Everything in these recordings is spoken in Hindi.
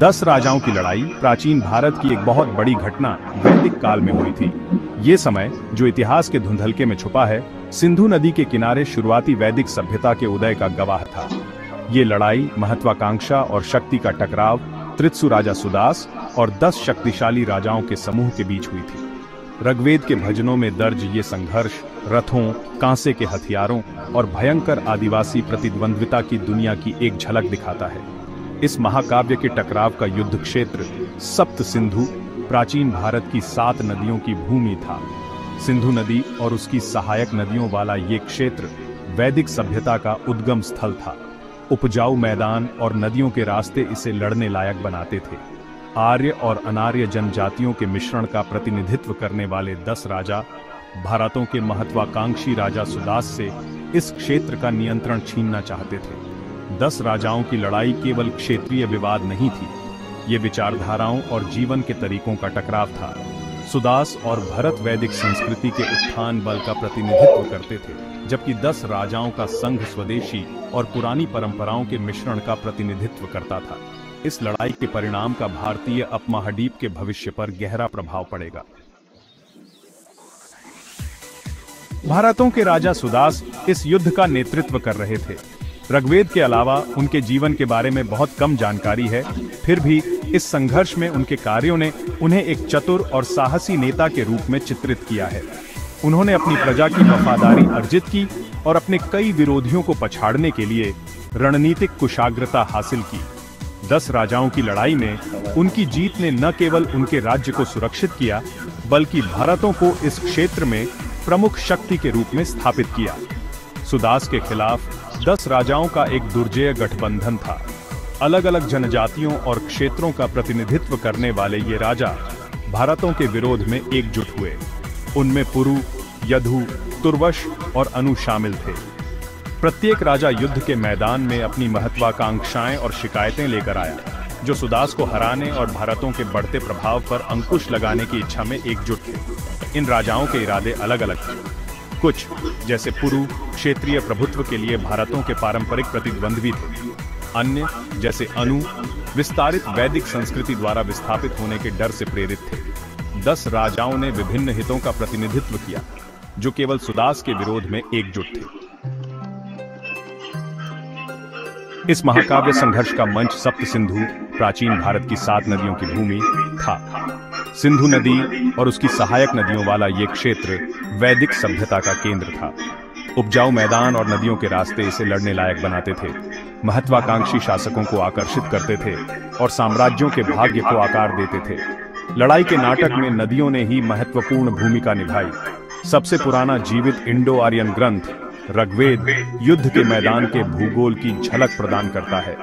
10 राजाओं की लड़ाई प्राचीन भारत की एक बहुत बड़ी घटना वैदिक काल में हुई थी। ये समय, जो इतिहास के धुंधलके में छुपा है, सिंधु नदी के किनारे शुरुआती वैदिक सभ्यता के उदय का गवाह था। ये लड़ाई महत्वाकांक्षा और शक्ति का टकराव त्रित्सु राजा सुदास और 10 शक्तिशाली राजाओं के समूह के बीच हुई थी। ऋग्वेद के भजनों में दर्ज ये संघर्ष रथों, कांसे के हथियारों और भयंकर आदिवासी प्रतिद्वंद्विता की दुनिया की एक झलक दिखाता है। इस महाकाव्य के टकराव का युद्ध क्षेत्र सप्त सिंधु, प्राचीन भारत की 7 नदियों की भूमि था। सिंधु नदी और उसकी सहायक नदियों वाला ये क्षेत्र वैदिक सभ्यता का उद्गम स्थल था। उपजाऊ मैदान और नदियों के रास्ते इसे लड़ने लायक बनाते थे। आर्य और अनार्य जनजातियों के मिश्रण का प्रतिनिधित्व करने वाले 10 राजा भारतों के महत्वाकांक्षी राजा सुदास से इस क्षेत्र का नियंत्रण छीनना चाहते थे। 10 राजाओं की लड़ाई केवल क्षेत्रीय विवाद नहीं थी, ये विचारधाराओं और जीवन के तरीकों का टकराव था। सुदास और भरत वैदिक संस्कृति के उत्थान बल का प्रतिनिधित्व करते थे, जबकि 10 राजाओं का संघ स्वदेशी और पुरानी परंपराओं के मिश्रण का प्रतिनिधित्व करता था। इस लड़ाई के परिणाम का भारतीय उपमहाद्वीप के भविष्य पर गहरा प्रभाव पड़ेगा। भारतों के राजा सुदास इस युद्ध का नेतृत्व कर रहे थे। ऋग्वेद के अलावा उनके जीवन के बारे में बहुत कम जानकारी है, फिर भी इस संघर्ष में उनके कार्यों ने उन्हें एक चतुर और साहसी नेता के रूप में चित्रित किया है। उन्होंने अपनी प्रजा की वफादारी अर्जित की और अपने कई विरोधियों को पछाड़ने के लिए रणनीतिक कुशाग्रता हासिल की। 10 राजाओं की लड़ाई में उनकी जीत ने न केवल उनके राज्य को सुरक्षित किया, बल्कि भारतों को इस क्षेत्र में प्रमुख शक्ति के रूप में स्थापित किया। सुदास के खिलाफ 10 राजाओं का एक दुर्जेय गठबंधन था। अलग अलग जनजातियों और क्षेत्रों का प्रतिनिधित्व करने वाले ये राजा भारतों के विरोध में एकजुट हुए। उनमें पुरु, यदु, तुर्वश और अनु शामिल थे। प्रत्येक राजा युद्ध के मैदान में अपनी महत्वाकांक्षाएं और शिकायतें लेकर आया, जो सुदास को हराने और भारतों के बढ़ते प्रभाव पर अंकुश लगाने की इच्छा में एकजुट थे। इन राजाओं के इरादे अलग अलग थे। कुछ, जैसे पुरु, क्षेत्रीय प्रभुत्व के लिए भारतों के पारंपरिक प्रतिद्वंद्वी थे। अन्य, जैसे अनु, विस्तारित वैदिक संस्कृति द्वारा विस्थापित होने के डर से प्रेरित थे। 10 राजाओं ने विभिन्न हितों का प्रतिनिधित्व किया, जो केवल सुदास के विरोध में एकजुट थे। इस महाकाव्य संघर्ष का मंच सप्त सिंधु, प्राचीन भारत की 7 नदियों की भूमि था। सिंधु नदी और उसकी सहायक नदियों वाला ये क्षेत्र वैदिक सभ्यता का केंद्र था। उपजाऊ मैदान और नदियों के रास्ते इसे लड़ने लायक बनाते थे, महत्वाकांक्षी शासकों को आकर्षित करते थे और साम्राज्यों के भाग्य को आकार देते थे। लड़ाई के नाटक में नदियों ने ही महत्वपूर्ण भूमिका निभाई। सबसे पुराना जीवित इंडो आर्यन ग्रंथ ऋग्वेद युद्ध के मैदान के भूगोल की झलक प्रदान करता है।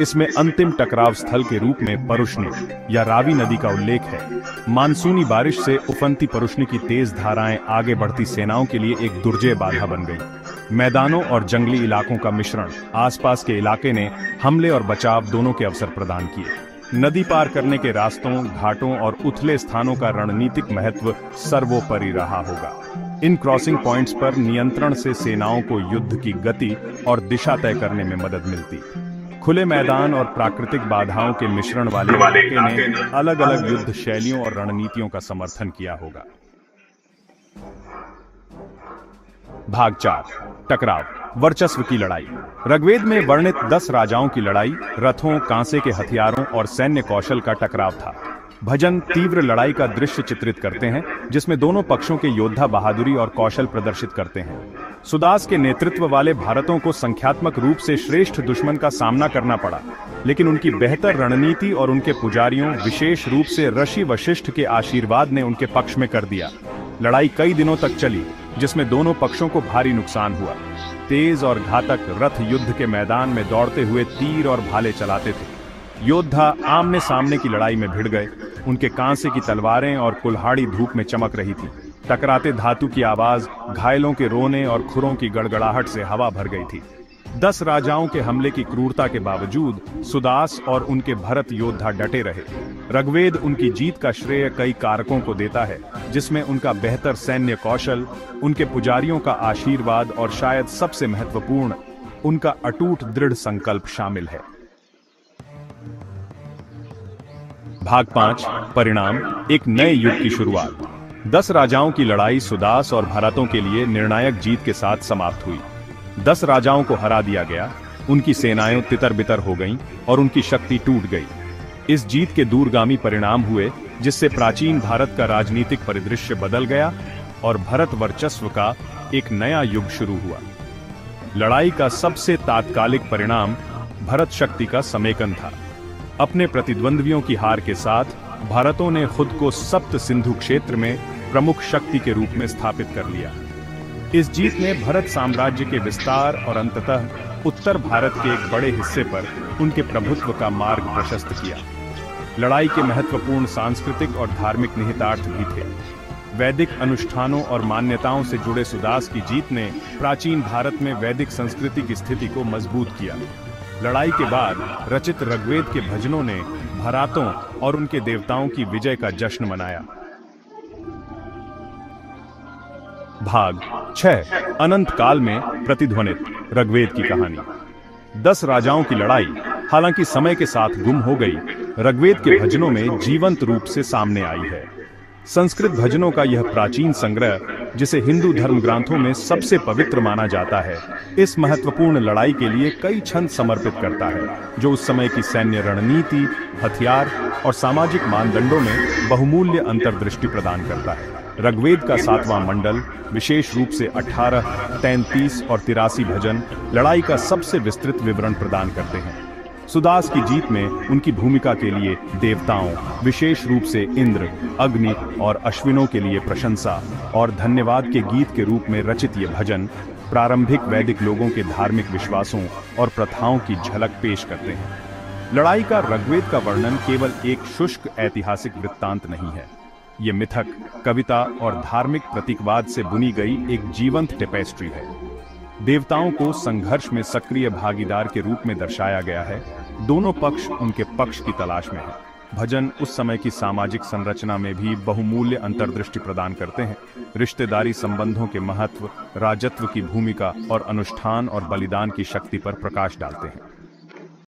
इसमें अंतिम टकराव स्थल के रूप में परुष्णी या रावी नदी का उल्लेख है। मानसूनी बारिश से उफनती परुष्णी की तेज धाराएं आगे बढ़ती सेनाओं के लिए एक दुर्जेय बाधा बन गई। मैदानों और जंगली इलाकों का मिश्रण आसपास के इलाके ने हमले और बचाव दोनों के अवसर प्रदान किए। नदी पार करने के रास्तों, घाटों और उथले स्थानों का रणनीतिक महत्व सर्वोपरि रहा होगा। इन क्रॉसिंग पॉइंट्स पर नियंत्रण से सेनाओं को युद्ध की गति और दिशा तय करने में मदद मिलती। खुले मैदान और प्राकृतिक बाधाओं के मिश्रण वाले इलाके ने अलग अलग युद्ध शैलियों और रणनीतियों का समर्थन किया होगा। भाग 4, टकराव, वर्चस्व की लड़ाई। ऋग्वेद में वर्णित 10 राजाओं की लड़ाई रथों, कांसे के हथियारों और सैन्य कौशल का टकराव था। भजन तीव्र लड़ाई का दृश्य चित्रित करते हैं, जिसमें दोनों पक्षों के योद्धा बहादुरी और कौशल प्रदर्शित करते हैं। सुदास के नेतृत्व वाले भारतों को संख्यात्मक रूप से श्रेष्ठ दुश्मन का सामना करना पड़ा, लेकिन उनकी बेहतर रणनीति और उनके पुजारियों, विशेष रूप से ऋषि वशिष्ठ के आशीर्वाद ने उनके पक्ष में कर दिया। लड़ाई कई दिनों तक चली, जिसमें दोनों पक्षों को भारी नुकसान हुआ। तेज और घातक रथ युद्ध के मैदान में दौड़ते हुए तीर और भाले चलाते थे। योद्धा आमने सामने की लड़ाई में भिड़ गए। उनके कांसे की तलवारें और कुल्हाड़ी धूप में चमक रही थी। टकराते धातु की आवाज, घायलों के रोने और खुरों की गड़गड़ाहट से हवा भर गई थी। 10 राजाओं के हमले की क्रूरता के बावजूद सुदास और उनके भरत योद्धा डटे रहे। ऋग्वेद उनकी जीत का श्रेय कई कारकों को देता है, जिसमें उनका बेहतर सैन्य कौशल, उनके पुजारियों का आशीर्वाद और शायद सबसे महत्वपूर्ण उनका अटूट दृढ़ संकल्प शामिल है। भाग 5 परिणाम, एक नए युग की शुरुआत। 10 राजाओं की लड़ाई सुदास और भरतों के लिए निर्णायक जीत के साथ समाप्त हुई। 10 राजाओं को हरा दिया गया, उनकी सेनाएं तितर-बितर हो गईं और उनकी शक्ति टूट गई। इस जीत के दूरगामी परिणाम हुए, जिससे प्राचीन भारत का राजनीतिक परिदृश्य बदल गया और भरत वर्चस्व का एक नया युग शुरू हुआ। लड़ाई का सबसे तात्कालिक परिणाम भरत शक्ति का समेकन था। अपने प्रतिद्वंद्वियों की हार के साथ भारतों ने खुद को सप्त सिंधु क्षेत्र में प्रमुख शक्ति के रूप में स्थापित कर लिया। इस जीत ने भरत साम्राज्य के विस्तार और अंततः उत्तर भारत के एक बड़े हिस्से पर उनके प्रभुत्व का मार्ग प्रशस्त किया। लड़ाई के महत्वपूर्ण सांस्कृतिक और धार्मिक निहितार्थ भी थे। वैदिक अनुष्ठानों और मान्यताओं से जुड़े सुदास की जीत ने प्राचीन भारत में वैदिक संस्कृति की स्थिति को मजबूत किया। लड़ाई के बाद रचित ऋग्वेद के भजनों ने भरातों और उनके देवताओं की विजय का जश्न मनाया। भाग 6 अनंत काल में प्रतिध्वनित ऋग्वेद की कहानी। 10 राजाओं की लड़ाई हालांकि समय के साथ गुम हो गई, ऋग्वेद के भजनों में जीवंत रूप से सामने आई है। संस्कृत भजनों का यह प्राचीन संग्रह, जिसे हिंदू धर्म ग्रंथों में सबसे पवित्र माना जाता है, इस महत्वपूर्ण लड़ाई के लिए कई छंद समर्पित करता है, जो उस समय की सैन्य रणनीति, हथियार और सामाजिक मानदंडों में बहुमूल्य अंतर्दृष्टि प्रदान करता है। ऋग्वेद का 7वां मंडल, विशेष रूप से 18, 33 और 83 भजन लड़ाई का सबसे विस्तृत विवरण प्रदान करते हैं। सुदास की जीत में उनकी भूमिका के लिए देवताओं, विशेष रूप से इंद्र, अग्नि और अश्विनों के लिए प्रशंसा और धन्यवाद के गीत के रूप में रचित ये भजन प्रारंभिक वैदिक लोगों के धार्मिक विश्वासों और प्रथाओं की झलक पेश करते हैं। लड़ाई का ऋग्वेद का वर्णन केवल एक शुष्क ऐतिहासिक वृत्तांत नहीं है। ये मिथक, कविता और धार्मिक प्रतीकवाद से बुनी गई एक जीवंत टेपेस्ट्री है। देवताओं को संघर्ष में सक्रिय भागीदार के रूप में दर्शाया गया है। दोनों पक्ष उनके पक्ष की तलाश में है। भजन उस समय की सामाजिक संरचना में भी बहुमूल्य अंतर्दृष्टि प्रदान करते हैं। रिश्तेदारी संबंधों के महत्व, राजत्व की भूमिका और अनुष्ठान और बलिदान की शक्ति पर प्रकाश डालते हैं।